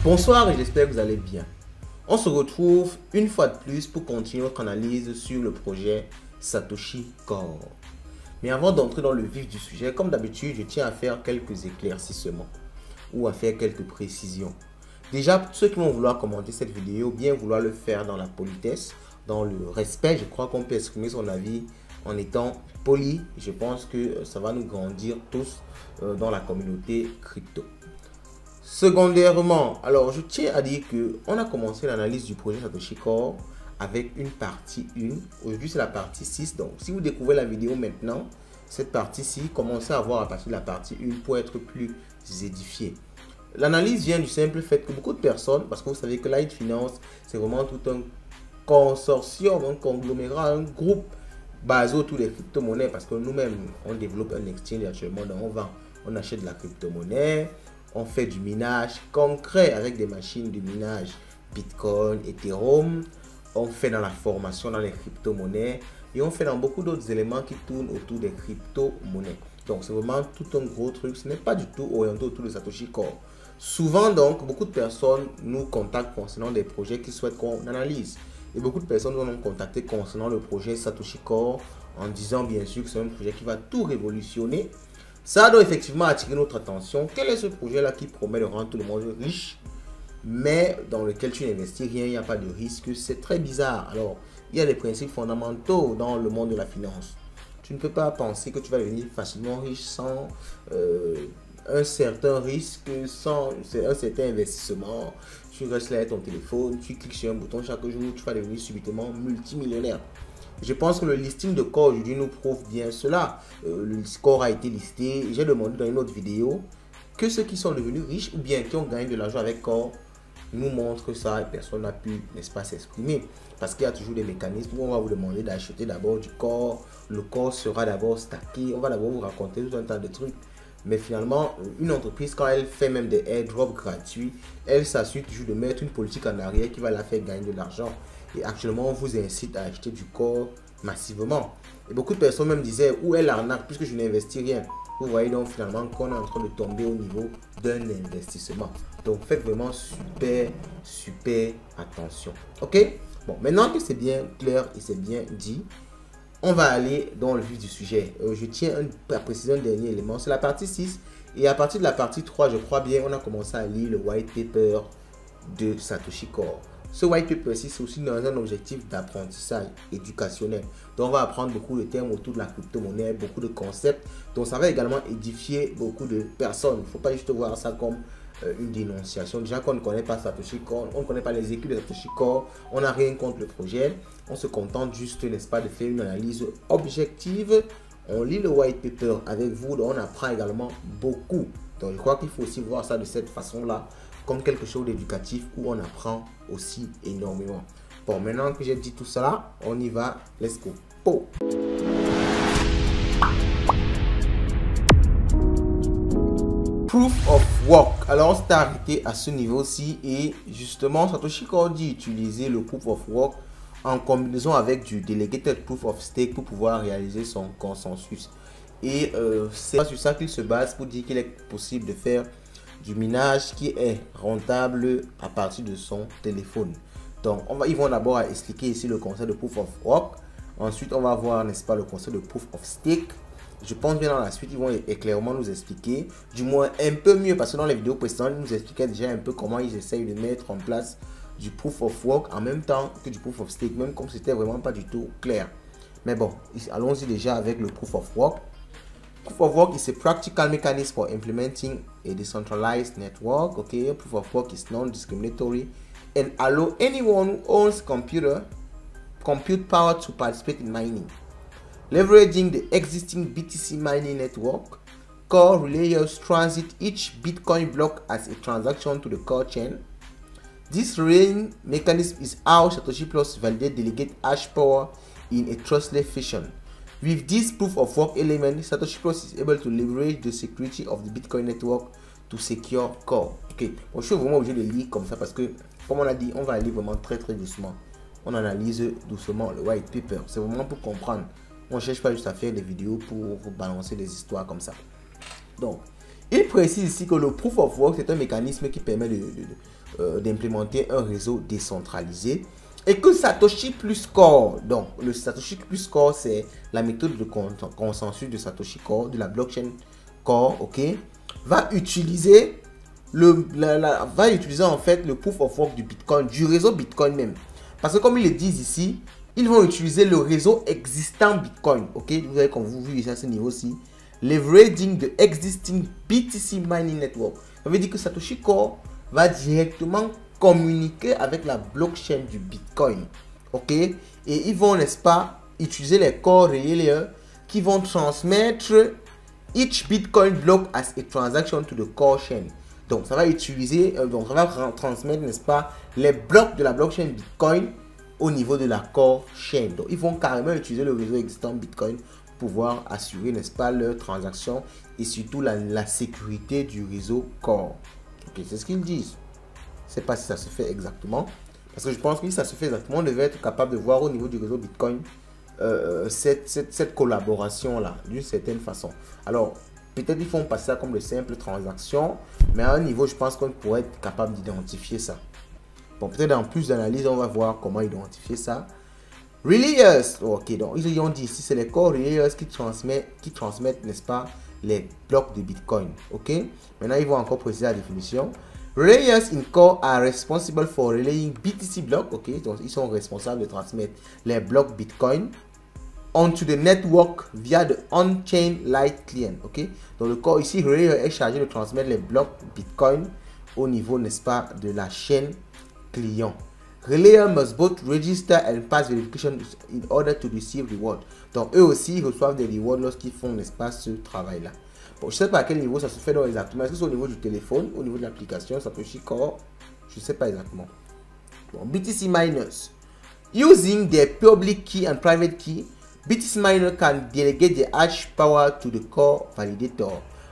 Bonsoir et j'espère que vous allez bien. On se retrouve une fois de plus pour continuer notre analyse sur le projet Satoshi Core. Mais avant d'entrer dans le vif du sujet, comme d'habitude, je tiens à faire quelques éclaircissements ou à faire quelques précisions. Déjà, pour ceux qui vont vouloir commenter cette vidéo, bien vouloir le faire dans la politesse, dans le respect, je crois qu'on peut exprimer son avis en étant poli. Je pense que ça va nous grandir tous dans la communauté crypto. Secondairement, alors je tiens à dire que on a commencé l'analyse du projet Satoshi Core avec une partie 1. Aujourd'hui, c'est la partie 6. Donc, si vous découvrez la vidéo maintenant, cette partie-ci, commencez à voir à partir de la partie 1 pour être plus édifié. L'analyse vient du simple fait que beaucoup de personnes, parce que vous savez que Light Finance, c'est vraiment tout un consortium, un conglomérat, un groupe basé autour des crypto-monnaies, parce que nous-mêmes, on développe un exchange actuellement, donc on achète de la crypto-monnaie. On fait du minage concret avec des machines de minage Bitcoin, Ethereum. On fait dans la formation dans les crypto-monnaies. Et on fait dans beaucoup d'autres éléments qui tournent autour des crypto-monnaies. Donc c'est vraiment tout un gros truc. Ce n'est pas du tout orienté autour de Satoshi Core. Souvent donc, beaucoup de personnes nous contactent concernant des projets qu'ils souhaitent qu'on analyse. Et beaucoup de personnes nous ont contacté concernant le projet Satoshi Core en disant bien sûr que c'est un projet qui va tout révolutionner. Ça doit effectivement attirer notre attention. Quel est ce projet-là qui promet de rendre tout le monde riche, mais dans lequel tu n'investis rien, il n'y a pas de risque? C'est très bizarre. Alors, il y a des principes fondamentaux dans le monde de la finance. Tu ne peux pas penser que tu vas devenir facilement riche sans un certain risque, sans un certain investissement. Tu restes là avec ton téléphone, tu cliques sur un bouton chaque jour, tu vas devenir subitement multimillionnaire. Je pense que le listing de Core aujourd'hui nous prouve bien cela. Le Core a été listé. J'ai demandé dans une autre vidéo que ceux qui sont devenus riches ou bien qui ont gagné de l'argent avec Core nous montrent ça et personne n'a pu, n'est-ce pas, s'exprimer. Parce qu'il y a toujours des mécanismes où on va vous demander d'acheter d'abord du Core. Le Core sera d'abord stacké. On va d'abord vous raconter tout un tas de trucs. Mais finalement, une entreprise, quand elle fait même des airdrops gratuits, elle s'assure toujours de mettre une politique en arrière qui va la faire gagner de l'argent. Et actuellement, on vous incite à acheter du Core massivement. Et beaucoup de personnes même disaient, où est l'arnaque puisque je n'investis rien. Vous voyez donc finalement qu'on est en train de tomber au niveau d'un investissement. Donc faites vraiment super attention. Ok? Bon, maintenant que c'est bien clair et c'est bien dit, on va aller dans le vif du sujet. Je tiens à préciser un dernier élément. C'est la partie 6. Et à partir de la partie 3, je crois bien, on a commencé à lire le white paper de Satoshi Core. Ce white paper-ci, c'est aussi dans un objectif d'apprentissage éducationnel. Donc, on va apprendre beaucoup de termes autour de la crypto-monnaie, beaucoup de concepts. Donc, ça va également édifier beaucoup de personnes. Il ne faut pas juste voir ça comme une dénonciation. Déjà qu'on ne connaît pas Satoshi Core, on ne connaît pas les équipes de Satoshi Core, on n'a rien contre le projet. On se contente juste, n'est-ce pas, de faire une analyse objective. On lit le white paper avec vous, donc on apprend également beaucoup. Donc, je crois qu'il faut aussi voir ça de cette façon-là, comme quelque chose d'éducatif où on apprend aussi énormément. Bon, maintenant que j'ai dit tout cela, on y va. Let's go. Oh. Proof of work. Alors, on s'est arrêté à ce niveau-ci et justement, Satoshi Core dit utiliser le proof of work en combinaison avec du delegated proof of stake pour pouvoir réaliser son consensus. Et c'est sur ça qu'il se base pour dire qu'il est possible de faire du minage qui est rentable à partir de son téléphone. Donc, ils vont d'abord expliquer ici le concept de proof of work. Ensuite, on va voir, n'est-ce pas, le concept de proof of stake. Je pense bien dans la suite, ils vont clairement nous expliquer, du moins un peu mieux, parce que dans les vidéos précédentes, ils nous expliquaient déjà un peu comment ils essayent de mettre en place du proof of work en même temps que du proof of stake, même comme c'était vraiment pas du tout clair. Mais bon, allons-y déjà avec le proof of work. Proof of work is a practical mechanism for implementing a decentralized network. Okay, proof of work is non-discriminatory and allow anyone who owns compute power to participate in mining. Leveraging the existing BTC mining network, core relayers transit each Bitcoin block as a transaction to the core chain. This relaying mechanism is how Satoshi Plus validate delegate hash power in a trustless fashion. With this proof of work element, Satoshi Plus is able to leverage the security of the Bitcoin network to secure core. Ok, bon, je suis vraiment obligé de lire comme ça parce que, comme on a dit, on va aller vraiment très doucement. On analyse doucement le white paper. C'est vraiment pour comprendre. On ne cherche pas juste à faire des vidéos pour vous balancer des histoires comme ça. Donc, Il précise ici que le Proof of Work, c'est un mécanisme qui permet d'implémenter un réseau décentralisé. Et que Satoshi plus Core, donc le Satoshi plus Core, c'est la méthode de consensus de Satoshi Core, de la blockchain Core, ok, va utiliser en fait le Proof of Work du Bitcoin, du réseau Bitcoin même. Parce que comme ils le disent ici, ils vont utiliser le réseau existant Bitcoin, ok, vous avez comme vous vu ici à ce niveau-ci, leveraging the existing BTC mining network. Ça veut dire que Satoshi Core va directement communiquer avec la blockchain du Bitcoin, ok, et ils vont, n'est-ce pas, utiliser les core layers qui vont transmettre each Bitcoin block as a transaction to the core chain. Donc ça va utiliser, donc ça va transmettre, n'est-ce pas, les blocs de la blockchain Bitcoin au niveau de la core chain. Donc ils vont carrément utiliser le réseau existant Bitcoin pour pouvoir assurer, n'est-ce pas, leur transaction et surtout la sécurité du réseau core. Ok, c'est ce qu'ils disent. Je ne sais pas si ça se fait exactement. Parce que je pense que si ça se fait exactement, on devait être capable de voir au niveau du réseau Bitcoin cette collaboration-là, d'une certaine façon. Alors, peut-être ils font passer ça comme de simples transactions, mais à un niveau, je pense qu'on pourrait être capable d'identifier ça. Bon, peut-être en plus d'analyse, on va voir comment identifier ça. Relayers, ok, donc ils ont dit ici, c'est les core relayers qui transmettent, n'est-ce pas, les blocs de Bitcoin, ok. Maintenant, ils vont encore préciser la définition. Relayers in core are responsible for relaying BTC blocks, ok, donc ils sont responsables de transmettre les blocs Bitcoin onto the network via the on-chain light client, ok. Donc le core ici, relayer est chargé de transmettre les blocs Bitcoin au niveau, n'est-ce pas, de la chaîne client. Relayer must both register and pass verification in order to receive reward. Donc eux aussi reçoivent des rewards lorsqu'ils font, n'est-ce pas, ce travail-là. Bon, je ne sais pas à quel niveau ça se fait donc exactement. Est-ce que c'est au niveau du téléphone, au niveau de l'application, Satoshi Core? Je ne sais pas exactement. Bon, BTC miners. Using their public key and private key, BTC miner can delegate the hash power to the core validator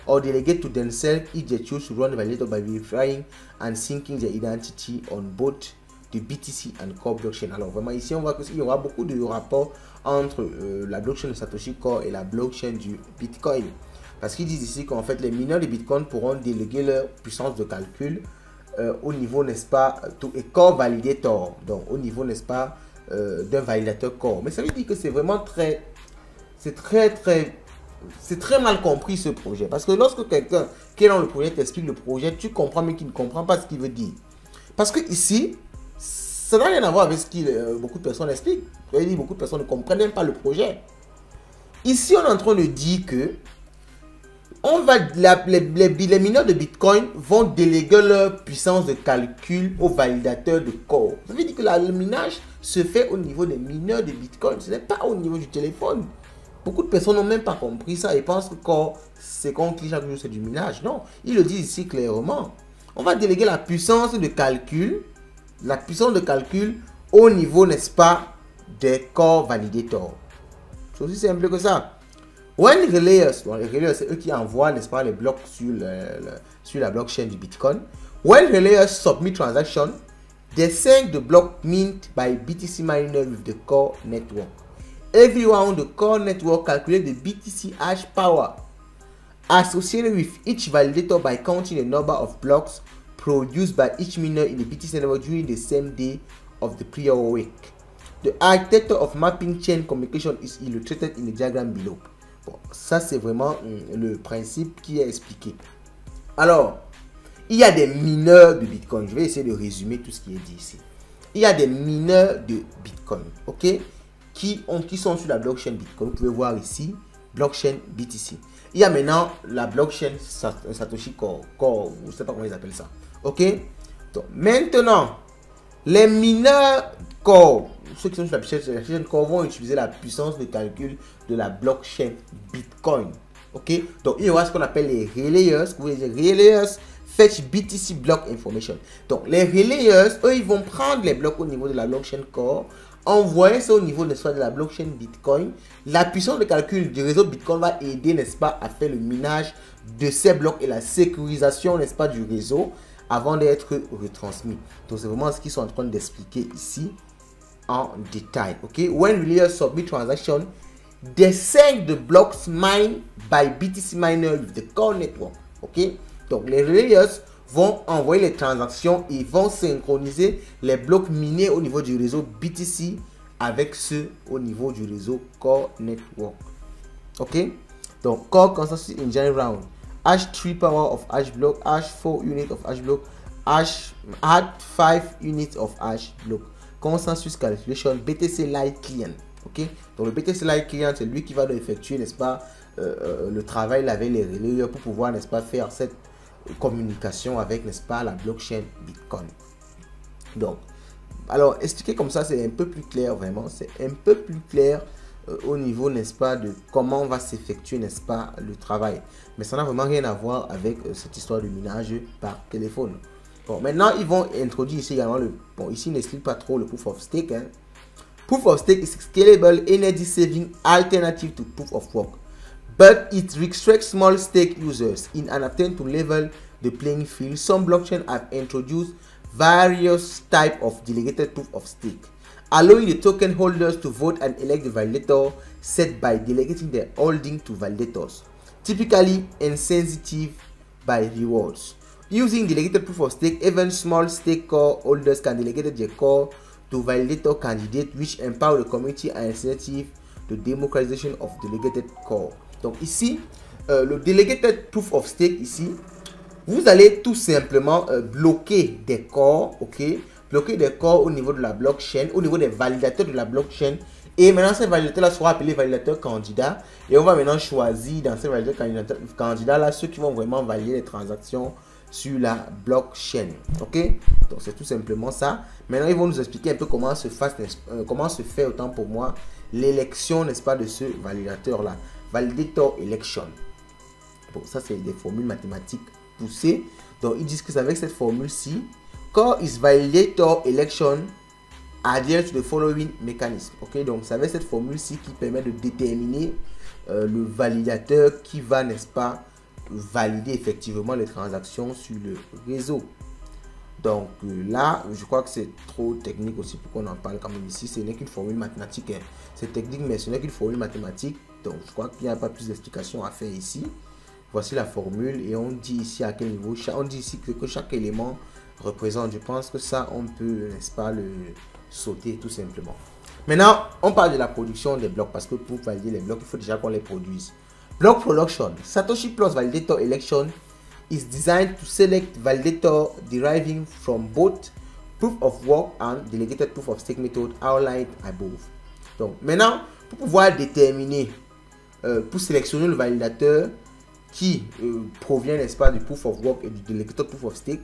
or delegate to themselves if they choose to run the validator by verifying and syncing their identity on both the BTC and core blockchain. Alors vraiment ici on voit qu'il y aura beaucoup de rapports entre la blockchain de Satoshi Core et la blockchain du Bitcoin. Parce qu'ils disent ici qu'en fait les mineurs de Bitcoin pourront déléguer leur puissance de calcul au niveau, n'est-ce pas, to a core validator. Donc au niveau, n'est-ce pas, d'un validateur core. Mais ça veut dire que c'est vraiment c'est très mal compris ce projet. Parce que lorsque quelqu'un qui est dans le projet t'explique le projet, tu comprends mais qui ne comprend pas ce qu'il veut dire. Parce que ici, ça n'a rien à voir avec ce que beaucoup de personnes expliquent. Beaucoup de personnes ne comprennent même pas le projet. Ici, on est en train de dire que les mineurs de Bitcoin vont déléguer leur puissance de calcul aux validateurs de core. Ça veut dire que le minage se fait au niveau des mineurs de Bitcoin. Ce n'est pas au niveau du téléphone. Beaucoup de personnes n'ont même pas compris ça et pensent que core, c'est qu'on clique chaque jour, c'est du minage. Non, ils le disent ici clairement. On va déléguer la puissance de calcul, au niveau, n'est-ce pas, des core validators. C'est aussi simple que ça. When relayers, bon, les relayers, c'est eux qui envoient, n'est-ce pas, les blocs sur la blockchain du Bitcoin. When relayers submit transaction, they send the block mint by BTC miner with the core network. Everyone on the core network calculate the BTC hash power associated with each validator by counting the number of blocks produced by each miner in the BTC network during the same day of the prior week. The architecture of mapping chain communication is illustrated in the diagram below. Bon, ça c'est vraiment le principe qui est expliqué. Alors, il y a des mineurs de Bitcoin. Je vais essayer de résumer tout ce qui est dit ici. Il y a des mineurs de Bitcoin, ok, qui sont sur la blockchain Bitcoin. Vous pouvez voir ici, blockchain BTC. Il y a maintenant la blockchain Satoshi Core, je ne sais pas comment ils appellent ça, ok. Donc, maintenant, les mineurs Core, ceux qui sont sur la blockchain Core vont utiliser la puissance de calcul de la blockchain Bitcoin. Ok, donc il y aura ce qu'on appelle les relayers. Les relayers fetch BTC block information. Donc les relayers, eux, ils vont prendre les blocs au niveau de la blockchain Core, envoyer ça au niveau, n'est-ce pas, de la blockchain Bitcoin. La puissance de calcul du réseau Bitcoin va aider, n'est-ce pas, à faire le minage de ces blocs et la sécurisation, n'est-ce pas, du réseau avant d'être retransmis. Donc c'est vraiment ce qu'ils sont en train d'expliquer ici en détail. Ok, when relayers submit transaction, they send the blocks mined by BTC miner with the core network. Ok, donc les relayers vont envoyer les transactions et vont synchroniser les blocs minés au niveau du réseau BTC avec ceux au niveau du réseau Core Network. Ok, donc Core Consensus Engine Round, H3 power of H block, H4 unit of H block, add 5 units of H block. Consensus calculation BTC Lite Client. Ok, donc le BTC Lite Client, c'est lui qui va effectuer, n'est-ce pas, le travail avec les relayers pour pouvoir, n'est-ce pas, faire cette communication avec, n'est-ce pas, la blockchain Bitcoin. Donc, alors expliquer comme ça, c'est un peu plus clair, vraiment, c'est un peu plus clair au niveau, n'est-ce pas, de comment va s'effectuer, n'est-ce pas, le travail. Mais ça n'a vraiment rien à voir avec cette histoire de minage par téléphone. Bon, maintenant, ils vont introduire ici également le... Bon, ici, ils n'expliquent pas trop le Proof of Stake. Hein. Proof of Stake is a scalable energy saving alternative to Proof of Work. But it restricts small stake users in an attempt to level the playing field. Some blockchains have introduced various types of delegated Proof of Stake, allowing the token holders to vote and elect the validator set by delegating their holding to validators, typically insensitive by rewards. Using delegated Proof of Stake, even small stake core holders can delegate their core to validator candidate, which empower the community and incentive the democratization of delegated core. Donc ici, le delegated Proof of Stake ici, vous allez tout simplement bloquer des corps, ok, bloquer des corps au niveau de la blockchain, au niveau des validateurs de la blockchain. Et maintenant, ces validateurs-là seront appelés validateurs candidats. Et on va maintenant choisir dans ces validateurs candidats-là ceux qui vont vraiment valider les transactions sur la blockchain. Ok, donc c'est tout simplement ça. Maintenant, ils vont nous expliquer un peu comment se fait autant pour moi l'élection, n'est-ce pas, de ce validateur-là. Validator election. Bon, ça c'est des formules mathématiques poussées. Donc ils disent que c'est avec cette formule-ci, core is validator election adhere to the following mechanism. Ok, donc c'est avec cette formule-ci qui permet de déterminer le validateur qui va, n'est-ce pas, valider effectivement les transactions sur le réseau. Donc là, je crois que c'est trop technique aussi pour qu'on en parle quand même ici. Ce n'est qu'une formule mathématique. Hein. C'est technique, mais ce n'est qu'une formule mathématique. Donc je crois qu'il n'y a pas plus d'explications à faire ici. Voici la formule et on dit ici à quel niveau. On dit ici que chaque élément représente. Je pense que ça, on peut, n'est-ce pas, le sauter tout simplement. Maintenant, on parle de la production des blocs parce que pour valider les blocs, il faut déjà qu'on les produise. Block production. Satoshi Plus Validator Election is designed to select validator deriving from both proof of work and delegated proof of stake method outlined above. Donc maintenant, pour pouvoir déterminer, pour sélectionner le validateur qui provient, n'est-ce pas, du proof of work et du delegated proof of stake,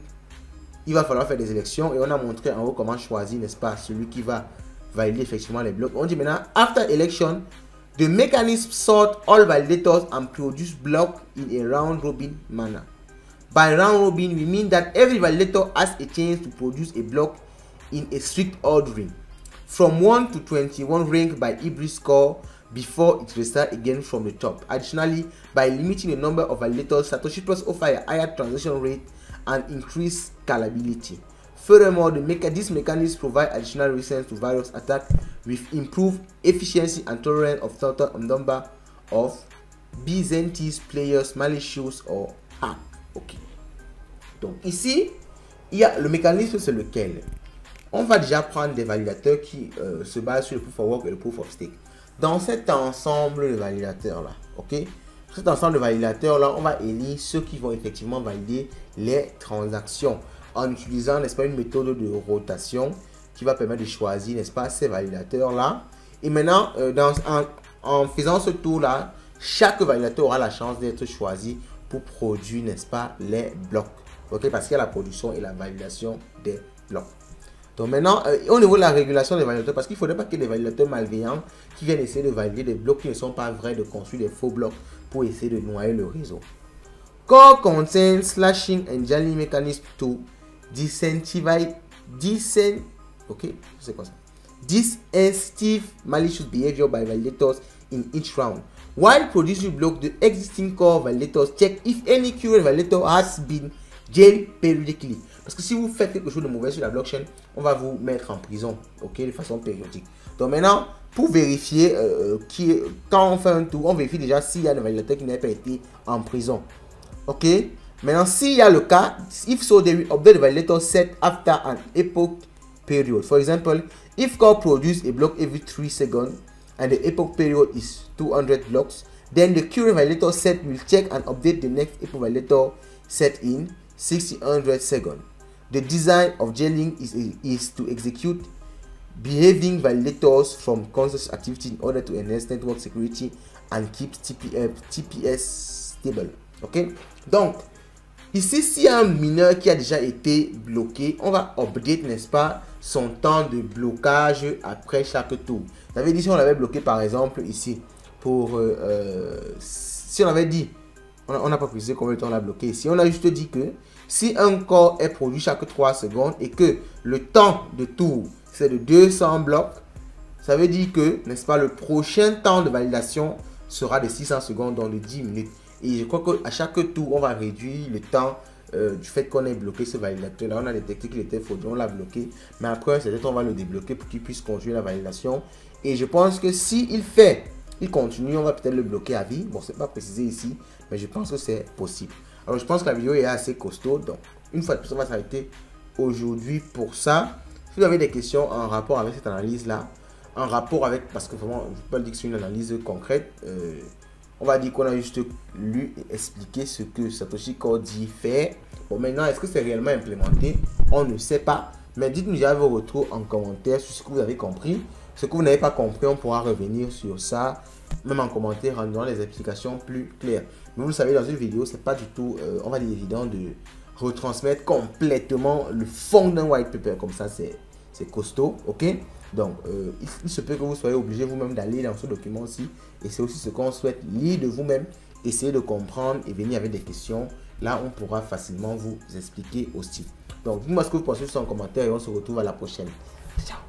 il va falloir faire des élections et on a montré en haut comment choisir, n'est-ce pas, celui qui va valider effectivement les blocs. On dit maintenant, after election, the mechanism sort all validators and produce block in a round robin manner. By round robin, we mean that every validator has a chance to produce a block in a strict ordering, from 1 to 21 ranked by hybrid score before it restarts again from the top. Additionally, by limiting the number of validators, Satoshi Plus offers a higher transaction rate and increased scalability. Furthermore, these mechanisms provide additional resistance to various attacks with improved efficiency and tolerance of total number of Byzantine players malicious or hack. Ok. Donc ici, il y a le mécanisme, c'est lequel? On va déjà prendre des validateurs qui se basent sur le proof of work et le proof of stake. Dans cet ensemble de validateurs là, ok, cet ensemble de validateurs là, on va élire ceux qui vont effectivement valider les transactions en utilisant, n'est-ce pas, une méthode de rotation qui va permettre de choisir, n'est-ce pas, ces validateurs là. Et maintenant, en faisant ce tour là, chaque validateur aura la chance d'être choisi pour produire, n'est-ce pas, les blocs. Ok, parce qu'il y a la production et la validation des blocs. Donc maintenant, au niveau de la régulation des validateurs, parce qu'il ne faudrait pas qu'il y ait des validateurs malveillants qui viennent essayer de valider des blocs qui ne sont pas vrais, de construire des faux blocs pour essayer de noyer le réseau. Core contains slashing and jailing mechanism to disincentivize, disincentive malicious behavior by validators in each round. While producing block, the existing core validators check if any current validator has been jailed periodically. Parce que si vous faites quelque chose de mauvais sur la blockchain, on va vous mettre en prison, ok, de façon périodique. Donc maintenant, pour vérifier quand on fait un tour, on vérifie déjà s'il y a un validateur qui n'a pas été en prison. Ok, Maintenant, s'il y a le cas, if so, they will update the validator set after an epoch period. For example, if core produce a block every 3 seconds and the epoch period is 200 blocks, then the current validator set will check and update the next epoch validator set in 600 seconds. The design of J-Link is to execute behaving validators from constant activity in order to enhance network security and keep TPS stable. Ok, donc ici, s'il y a un mineur qui a déjà été bloqué, on va update, n'est-ce pas, son temps de blocage après chaque tour. Ça veut dire, si on l'avait bloqué par exemple ici, pour si on avait dit, on n'a pas précisé combien de temps on l'a bloqué ici, on a juste dit que si un corps est produit chaque 3 secondes et que le temps de tour c'est de 200 blocs, ça veut dire que, n'est-ce pas, le prochain temps de validation sera de 600 secondes, donc de 10 minutes. Et je crois qu'à chaque tour, on va réduire le temps du fait qu'on ait bloqué ce validateur. Là, on a détecté qu'il était frauduleux, on l'a bloqué. Mais après, c'est on va le débloquer pour qu'il puisse continuer la validation. Et je pense que s'il il continue, on va peut-être le bloquer à vie. Bon, c'est pas précisé ici, mais je pense que c'est possible. Alors, je pense que la vidéo est assez costaud. Donc, une fois de plus, on va s'arrêter aujourd'hui pour ça. Si vous avez des questions en rapport avec cette analyse-là, en rapport avec, parce que vraiment, je ne peux pas dire que c'est une analyse concrète, on va dire qu'on a juste lu et expliqué ce que Satoshi Kon-dit fait. Bon, maintenant, est-ce que c'est réellement implémenté? On ne sait pas. Mais dites-nous déjà vos retours en commentaire sur ce que vous avez compris. Ce que vous n'avez pas compris, on pourra revenir sur ça, même en commentaire, en donnant les explications plus claires. Mais vous le savez, dans une vidéo, c'est pas du tout, on va dire, évident de retransmettre complètement le fond d'un white paper. Comme ça, c'est costaud, ok? Donc, il se peut que vous soyez obligé vous-même d'aller dans ce document-ci. Et c'est aussi ce qu'on souhaite, lire de vous-même, essayer de comprendre et venir avec des questions. Là, on pourra facilement vous expliquer aussi. Donc, dites-moi ce que vous pensez sur en commentaire et on se retrouve à la prochaine. Ciao!